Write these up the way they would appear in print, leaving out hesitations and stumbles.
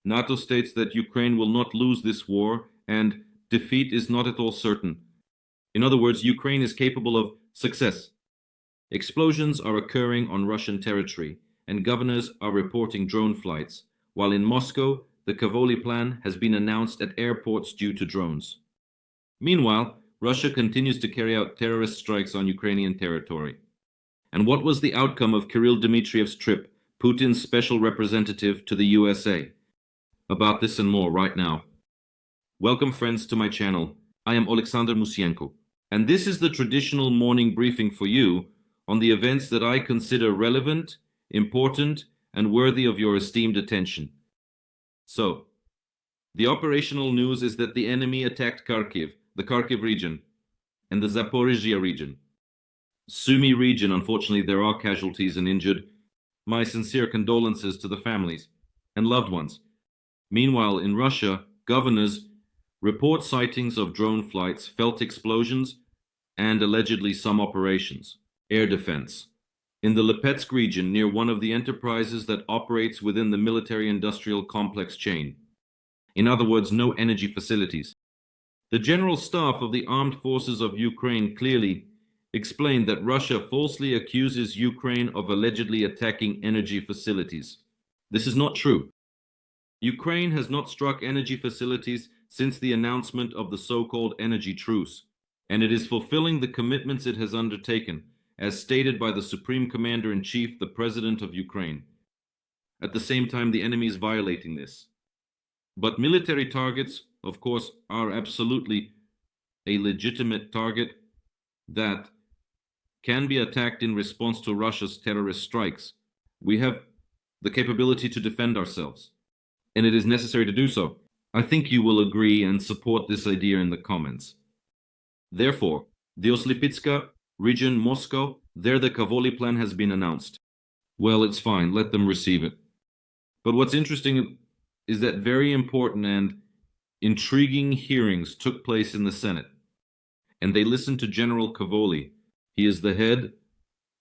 NATO states that Ukraine will not lose this war and defeat is not at all certain. In other words, Ukraine is capable of success. Explosions are occurring on Russian territory, and governors are reporting drone flights, while in Moscow, the Cavoli plan has been announced at airports due to drones. Meanwhile, Russia continues to carry out terrorist strikes on Ukrainian territory. And what was the outcome of Kirill Dmitriev's trip, Putin's special representative to the USA? About this and more right now. Welcome friends to my channel. I am Alexander Musienko, and this is the traditional morning briefing for you on the events that I consider relevant, important, and worthy of your esteemed attention. So, the operational news is that the enemy attacked Kharkiv, the Kharkiv region, and the Zaporizhia region. Sumy region, unfortunately, there are casualties and injured. My sincere condolences to the families and loved ones. Meanwhile, in Russia, governors report sightings of drone flights, felt explosions, and allegedly some operations. Air defense. In the Lipetsk region, near one of the enterprises that operates within the military-industrial complex chain. In other words, no energy facilities. The General Staff of the Armed Forces of Ukraine clearly explained that Russia falsely accuses Ukraine of allegedly attacking energy facilities. This is not true. Ukraine has not struck energy facilities since the announcement of the so-called energy truce, and it is fulfilling the commitments it has undertaken, as stated by the Supreme Commander-in-Chief, the President of Ukraine. At the same time, the enemy is violating this. But military targets, of course, are absolutely a legitimate target that can be attacked in response to Russia's terrorist strikes. We have the capability to defend ourselves, and it is necessary to do so. I think you will agree and support this idea in the comments. Therefore, the Oslipitska region, Moscow, there the Cavoli plan has been announced. Well, it's fine, let them receive it. But what's interesting is that very important and intriguing hearings took place in the Senate, and they listened to General Cavoli. He is the head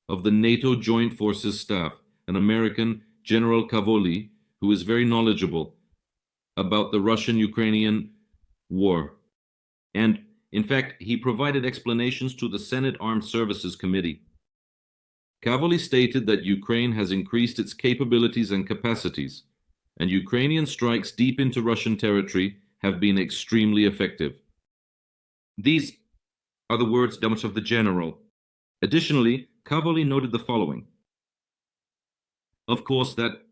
of the NATO Joint Forces Staff, an American, General Cavoli, who is very knowledgeable about the Russian-Ukrainian war. And, in fact, he provided explanations to the Senate Armed Services Committee. Cavoli stated that Ukraine has increased its capabilities and capacities, and Ukrainian strikes deep into Russian territory have been extremely effective. These are the words of the general. Additionally, Cavoli noted the following. Of course, that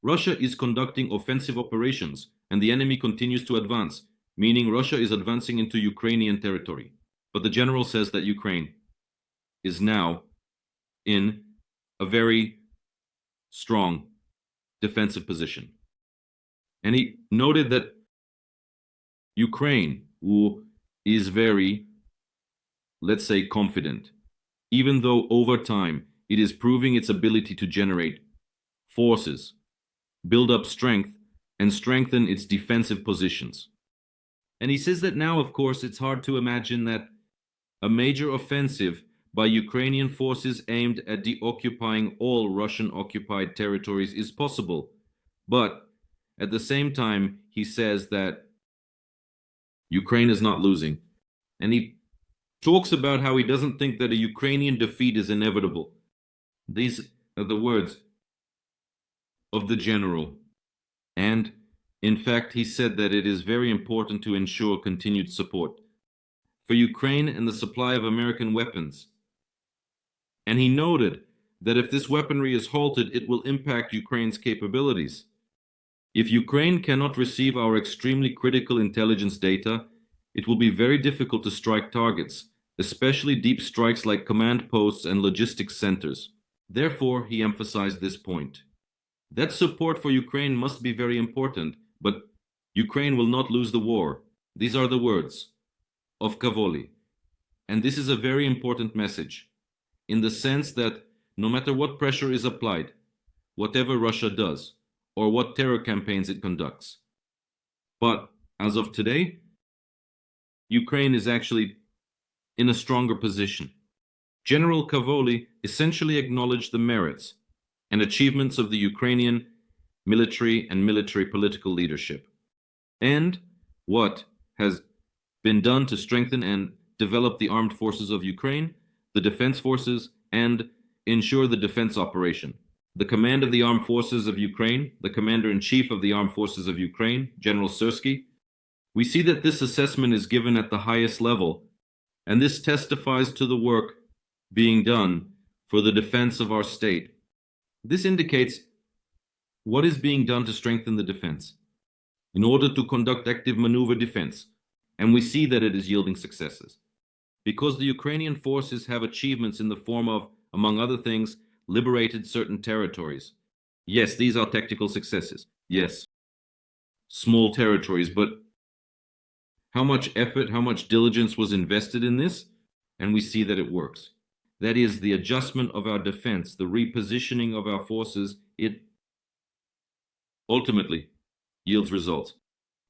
Russia is conducting offensive operations and the enemy continues to advance, meaning Russia is advancing into Ukrainian territory. But the general says that Ukraine is now in a very strong defensive position. And he noted that Ukraine, who is very, let's say, confident, even though over time it is proving its ability to generate forces, build up strength, and strengthen its defensive positions. And he says that now, of course, it's hard to imagine that a major offensive by Ukrainian forces aimed at deoccupying all Russian-occupied territories is possible. But at the same time, he says that Ukraine is not losing. And he talks about how he doesn't think that a Ukrainian defeat is inevitable. These are the words of the general. And, in fact, he said that it is very important to ensure continued support for Ukraine and the supply of American weapons. And he noted that if this weaponry is halted, it will impact Ukraine's capabilities. If Ukraine cannot receive our extremely critical intelligence data, it will be very difficult to strike targets, especially deep strikes like command posts and logistics centers. Therefore, he emphasized this point. That support for Ukraine must be very important, but Ukraine will not lose the war. These are the words of Cavoli. And this is a very important message, in the sense that no matter what pressure is applied, whatever Russia does, or what terror campaigns it conducts. But as of today, Ukraine is actually in a stronger position. General Cavoli essentially acknowledged the merits and achievements of the Ukrainian military and military political leadership, and what has been done to strengthen and develop the armed forces of Ukraine, the defense forces, and ensure the defense operation. The command of the armed forces of Ukraine, the commander-in-chief of the armed forces of Ukraine, General Ceasefire, we see that this assessment is given at the highest level, and this testifies to the work being done for the defense of our state. This indicates what is being done to strengthen the defense in order to conduct active maneuver defense, and we see that it is yielding successes. Because the Ukrainian forces have achievements in the form of, among other things, liberated certain territories. Yes, these are tactical successes. Yes, small territories, but how much effort, how much diligence was invested in this? And we see that it works. That is, the adjustment of our defense, the repositioning of our forces, it ultimately yields results.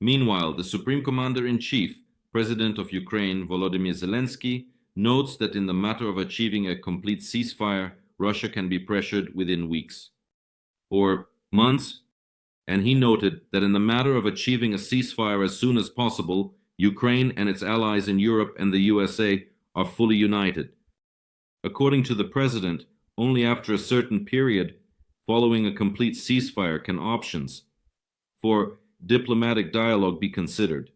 Meanwhile, the Supreme Commander-in-Chief, President of Ukraine, Volodymyr Zelensky, notes that in the matter of achieving a complete ceasefire, Russia can be pressured within weeks or months, and he noted that in the matter of achieving a ceasefire as soon as possible, Ukraine and its allies in Europe and the USA are fully united. According to the president, only after a certain period following a complete ceasefire can options for diplomatic dialogue be considered.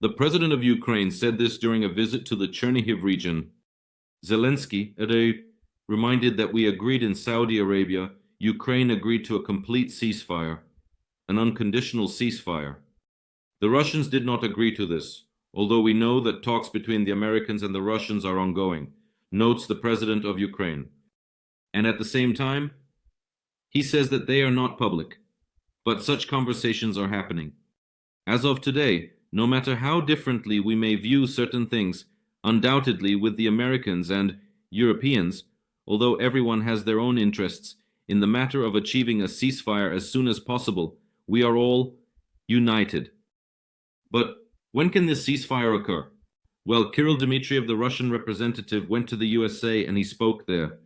The president of Ukraine said this during a visit to the Chernihiv region. Zelensky reminded that we agreed in Saudi Arabia, Ukraine agreed to a complete ceasefire, an unconditional ceasefire. The Russians did not agree to this, although we know that talks between the Americans and the Russians are ongoing, notes the president of Ukraine. And at the same time, he says that they are not public, but such conversations are happening. As of today, no matter how differently we may view certain things, undoubtedly with the Americans and Europeans, although everyone has their own interests, in the matter of achieving a ceasefire as soon as possible, we are all united. But when can this ceasefire occur? Well, Kirill Dmitriev, the Russian representative, went to the USA and he spoke there.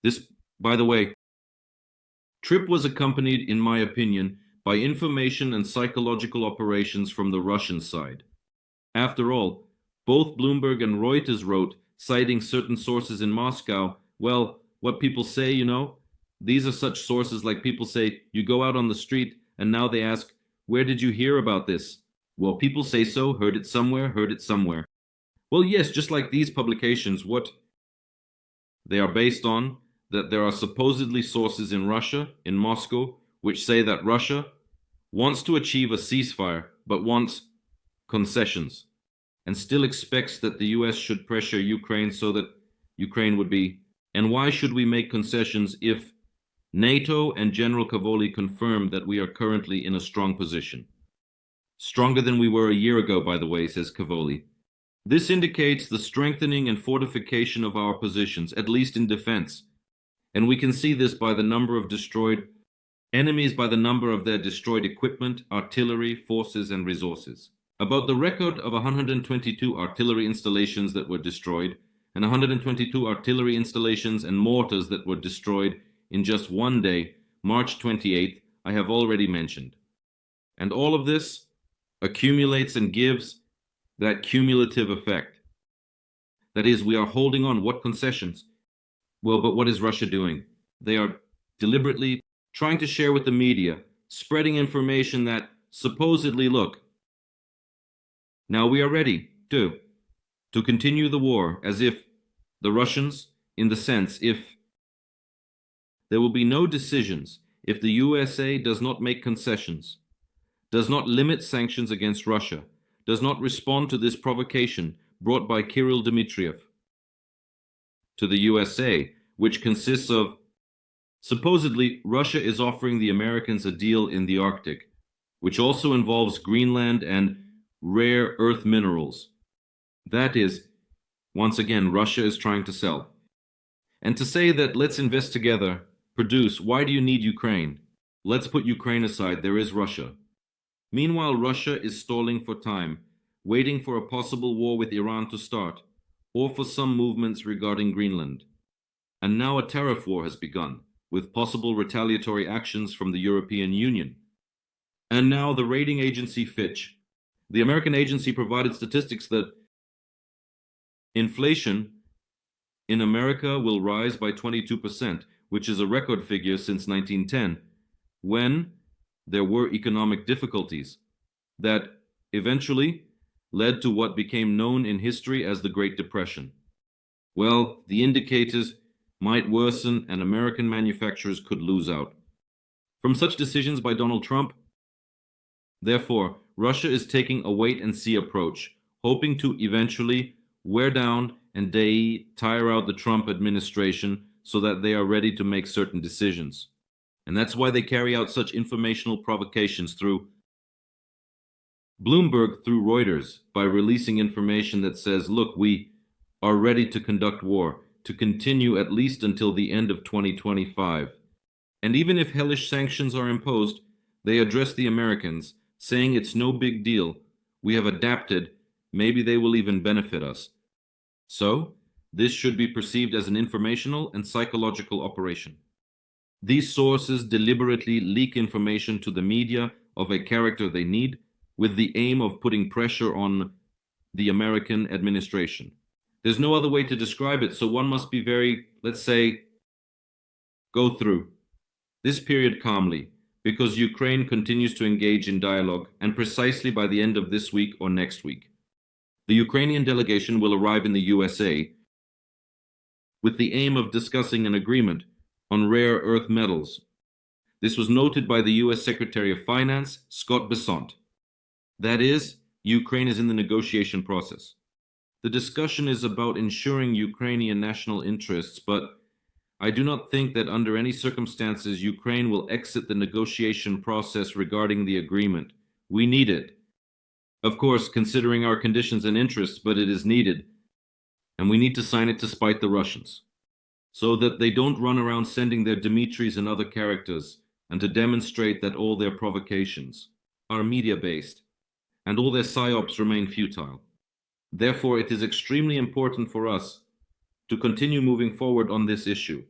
This, by the way, trip was accompanied, in my opinion, by information and psychological operations from the Russian side. After all, both Bloomberg and Reuters wrote, citing certain sources in Moscow, well, what people say, these are such sources like people say, you go out on the street and now they ask, where did you hear about this? Well, people say so, heard it somewhere. Well, yes, just like these publications, what they are based on, that there are supposedly sources in Russia, in Moscow, which say that Russia wants to achieve a ceasefire, but wants concessions, and still expects that the US should pressure Ukraine so that Ukraine would be. And why should we make concessions if NATO and General Cavoli confirm that we are currently in a strong position? Stronger than we were a year ago, by the way, says Cavoli. This indicates the strengthening and fortification of our positions, at least in defense. And we can see this by the number of destroyed enemies, by the number of their destroyed equipment, artillery, forces, and resources. About the record of 122 artillery installations that were destroyed, and 122 artillery installations and mortars that were destroyed in just one day, March 28th, I have already mentioned. And all of this accumulates and gives that cumulative effect. That is, we are holding on. What concessions? Well, but what is Russia doing? They are deliberately trying to share with the media, spreading information that supposedly, look, now we are ready to continue the war, as if the Russians, in the sense, if there will be no decisions, if the USA does not make concessions, does not limit sanctions against Russia, does not respond to this provocation brought by Kirill Dmitriev to the USA, which consists of, supposedly, Russia is offering the Americans a deal in the Arctic, which also involves Greenland and rare earth minerals. That is, once again, Russia is trying to sell. And to say that let's invest together, produce, why do you need Ukraine? Let's put Ukraine aside, there is Russia. Meanwhile, Russia is stalling for time, waiting for a possible war with Iran to start, or for some movements regarding Greenland. And now a tariff war has begun. with possible retaliatory actions from the European Union. And now the rating agency Fitch. The American agency provided statistics that inflation in America will rise by 22%, which is a record figure since 1910, when there were economic difficulties that eventually led to what became known in history as the Great Depression. Well, the indicators might worsen and American manufacturers could lose out from such decisions by Donald Trump. Therefore, Russia is taking a wait-and-see approach, hoping to eventually wear down and tire out the Trump administration so that they are ready to make certain decisions. And that's why they carry out such informational provocations through Bloomberg, through Reuters, by releasing information that says, look, we are ready to conduct war, to continue at least until the end of 2025. And even if hellish sanctions are imposed, they address the Americans, saying it's no big deal, we have adapted, maybe they will even benefit us. So, this should be perceived as an informational and psychological operation. These sources deliberately leak information to the media of a character they need, with the aim of putting pressure on the American administration. There's no other way to describe it, so one must be very, let's say, go through this period calmly, because Ukraine continues to engage in dialogue, and precisely by the end of this week or next week, the Ukrainian delegation will arrive in the USA with the aim of discussing an agreement on rare earth metals. This was noted by the US Secretary of Finance, Scott Bessent. That is, Ukraine is in the negotiation process. The discussion is about ensuring Ukrainian national interests, but I do not think that under any circumstances Ukraine will exit the negotiation process regarding the agreement. We need it. Of course, considering our conditions and interests, but it is needed. And we need to sign it to spite the Russians, so that they don't run around sending their Dmitris and other characters, and to demonstrate that all their provocations are media-based, and all their psyops remain futile. Therefore, it is extremely important for us to continue moving forward on this issue.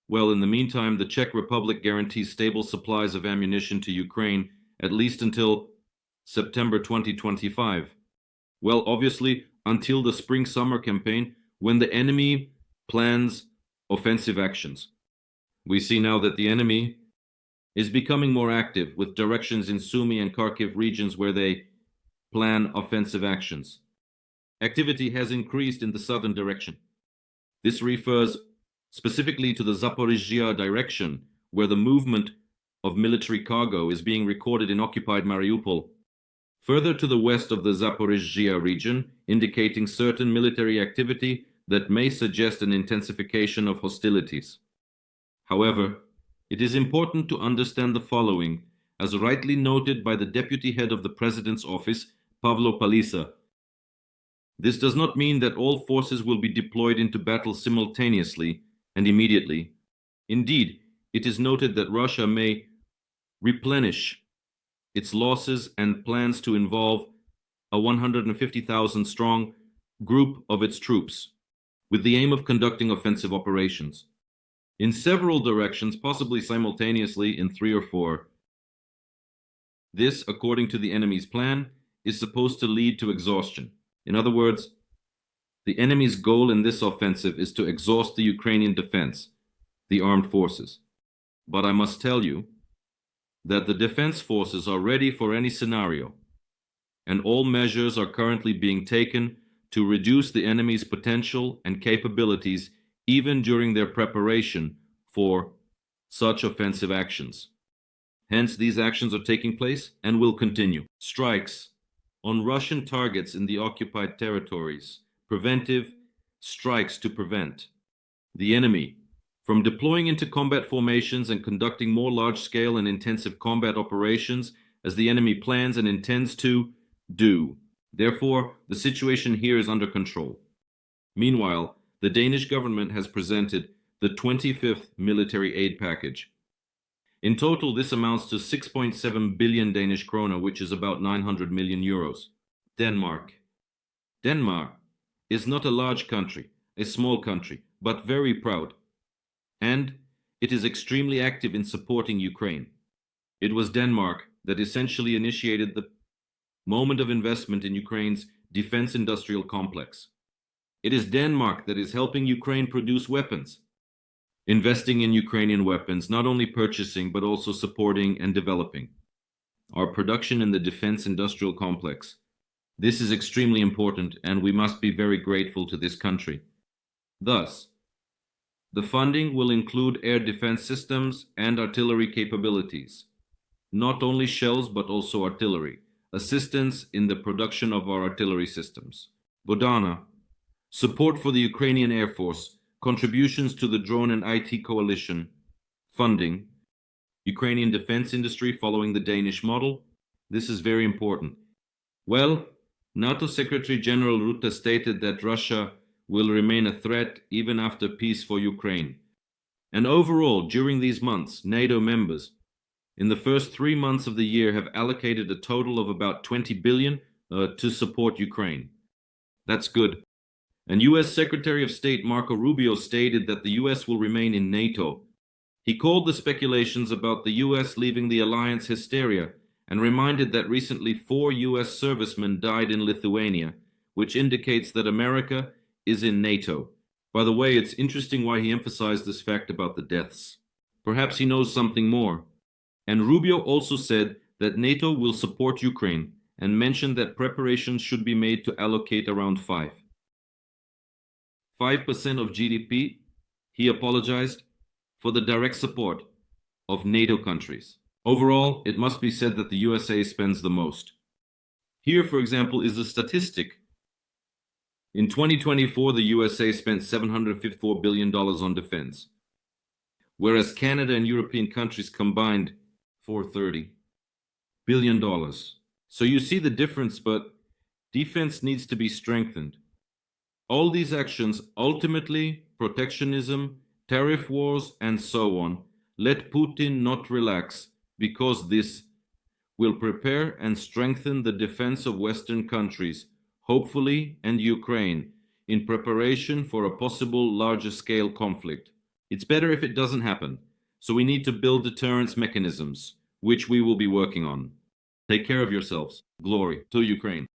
Well, in the meantime, the Czech Republic guarantees stable supplies of ammunition to Ukraine at least until September 2025. Well, obviously, until the spring-summer campaign, when the enemy plans offensive actions. We see now that the enemy is becoming more active, with directions in Sumy and Kharkiv regions where they plan offensive actions. Activity has increased in the southern direction. This refers specifically to the Zaporizhzhia direction, where the movement of military cargo is being recorded in occupied Mariupol. Further to the west of the Zaporizhzhia region, indicating certain military activity that may suggest an intensification of hostilities. However, it is important to understand the following, as rightly noted by the deputy head of the President's office, Pavlo Palisa. This does not mean that all forces will be deployed into battle simultaneously and immediately. Indeed, it is noted that Russia may replenish its losses and plans to involve a 150,000 strong group of its troops, with the aim of conducting offensive operations in several directions, possibly simultaneously in 3 or 4. This, according to the enemy's plan, is supposed to lead to exhaustion. In other words, the enemy's goal in this offensive is to exhaust the Ukrainian defense, the armed forces. But I must tell you that the defense forces are ready for any scenario, and all measures are currently being taken to reduce the enemy's potential and capabilities even during their preparation for such offensive actions. Hence, these actions are taking place and will continue. Strikes on Russian targets in the occupied territories. Preventive strikes to prevent the enemy from deploying into combat formations and conducting more large-scale and intensive combat operations as the enemy plans and intends to do. Therefore, the situation here is under control. Meanwhile, the Danish government has presented the 25th military aid package. In total, this amounts to 6.7 billion Danish krona, which is about 900 million euros. Denmark. Denmark is not a large country, a small country, but very proud, and it is extremely active in supporting Ukraine. It was Denmark that essentially initiated the moment of investment in Ukraine's defense industrial complex. It is Denmark that is helping Ukraine produce weapons, investing in Ukrainian weapons, not only purchasing but also supporting and developing our production in the defense industrial complex. This is extremely important, and we must be very grateful to this country. Thus, the funding will include air defense systems and artillery capabilities, not only shells but also artillery, assistance in the production of our artillery systems. Bodana, support for the Ukrainian Air Force, contributions to the drone and IT coalition, funding, Ukrainian defense industry following the Danish model. This is very important. Well, NATO Secretary General Rutte stated that Russia will remain a threat even after peace for Ukraine. And overall, during these months, NATO members, in the first 3 months of the year, have allocated a total of about 20 billion to support Ukraine. That's good. And US Secretary of State Marco Rubio stated that the US will remain in NATO. He called the speculations about the US leaving the alliance hysteria and reminded that recently 4 US servicemen died in Lithuania, which indicates that America is in NATO. By the way, it's interesting why he emphasized this fact about the deaths. Perhaps he knows something more. And Rubio also said that NATO will support Ukraine and mentioned that preparations should be made to allocate around 5% of GDP, he apologized, for the direct support of NATO countries. Overall, it must be said that the USA spends the most. Here, for example, is a statistic. In 2024, the USA spent $754 billion on defense, whereas Canada and European countries combined $430 billion. So you see the difference, but defense needs to be strengthened. All these actions, ultimately protectionism, tariff wars, and so on, let Putin not relax, because this will prepare and strengthen the defense of Western countries, hopefully, and Ukraine, in preparation for a possible larger-scale conflict. It's better if it doesn't happen, so we need to build deterrence mechanisms, which we will be working on. Take care of yourselves. Glory to Ukraine.